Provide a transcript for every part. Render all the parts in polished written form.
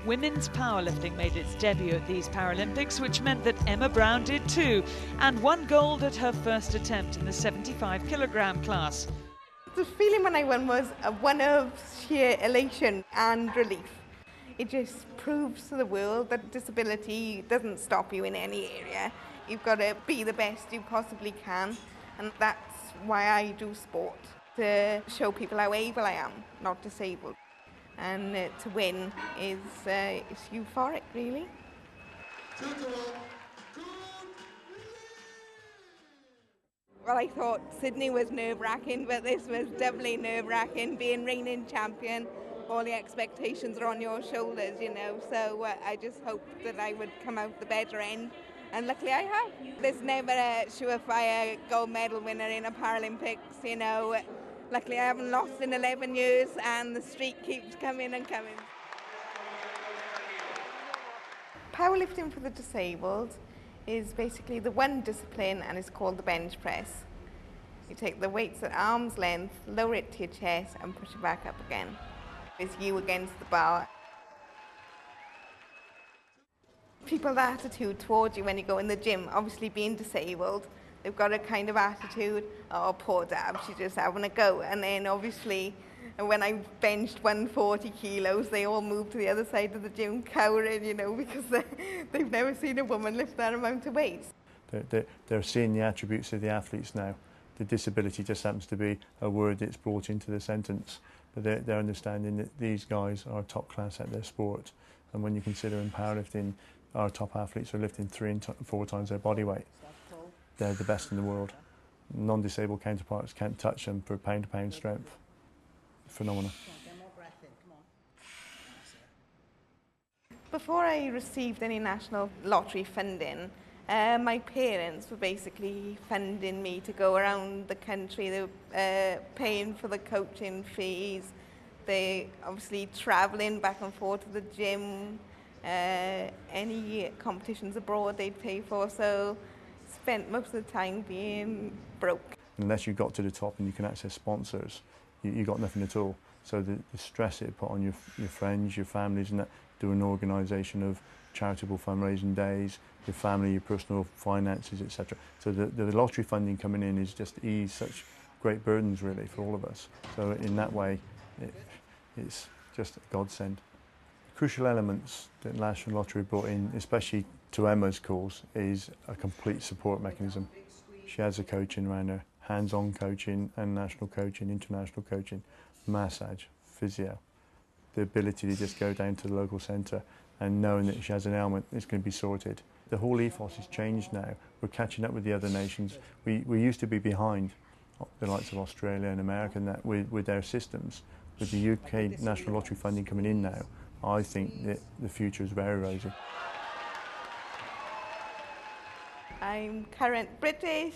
Women's powerlifting made its debut at these Paralympics, which meant that Emma Brown did too, and won gold at her first attempt in the 75 kilogram class. The feeling when I won was one of sheer elation and relief. It just proves to the world that disability doesn't stop you in any area. You've got to be the best you possibly can, and that's why I do sport, to show people how able I am, not disabled. And to win is euphoric, really. Well, I thought Sydney was nerve-wracking, but this was doubly nerve-wracking. Being reigning champion, all the expectations are on your shoulders, you know, so I just hoped that I would come out the better end, and luckily I have. There's never a surefire gold medal winner in a Paralympics, you know. Luckily I haven't lost in 11 years, and the streak keeps coming and coming. Powerlifting for the disabled is basically the one discipline, and it's called the bench press. You take the weights at arm's length, lower it to your chest and push it back up again. It's you against the bar. People's attitude towards you when you go in the gym, obviously being disabled, they've got a kind of attitude, oh poor Dab, she's just having a go. And then obviously when I benched 140 kilos, they all moved to the other side of the gym cowering, you know, because they've never seen a woman lift that amount of weight. They're seeing the attributes of the athletes now. The disability just happens to be a word that's brought into the sentence. But they're understanding that these guys are top class at their sport. And when you consider in powerlifting, our top athletes are lifting 3 and 4 times their body weight. They're the best in the world. Non-disabled counterparts can't touch them for pound-to-pound strength. Phenomenal. Before I received any national lottery funding, my parents were basically funding me to go around the country. They were paying for the coaching fees. They obviously travelling back and forth to the gym. Any competitions abroad they'd pay for. So spent most of the time being broke. Unless you got to the top and you can access sponsors, you got nothing at all. So the stress it put on your friends, your families, and that, do an organisation of charitable fundraising days, your family, your personal finances, etc. So the lottery funding coming in is just ease such great burdens really for all of us. So in that way, it's just a godsend. Crucial elements that National Lottery brought in, especially to Emma's cause, is a complete support mechanism. She has a coaching around her, hands-on coaching and national coaching, international coaching, massage, physio. The ability to just go down to the local centre and knowing that she has an ailment, it's going to be sorted. The whole ethos has changed now. We're catching up with the other nations. We used to be behind the likes of Australia and America and that with their systems. With the UK National Lottery funding coming in now, I think that the future is very rosy. I'm current British,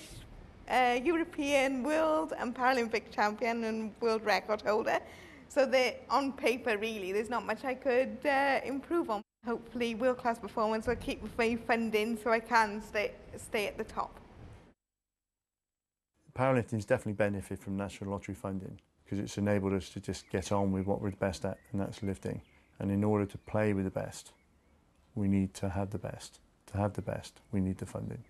European, world and Paralympic champion and world record holder. So on paper really, there's not much I could improve on. Hopefully world-class performance will keep me funding so I can stay at the top. Powerlifting has definitely benefited from National Lottery funding because it's enabled us to just get on with what we're best at, and that's lifting. And in order to play with the best, we need to have the best. To have the best, we need the funding.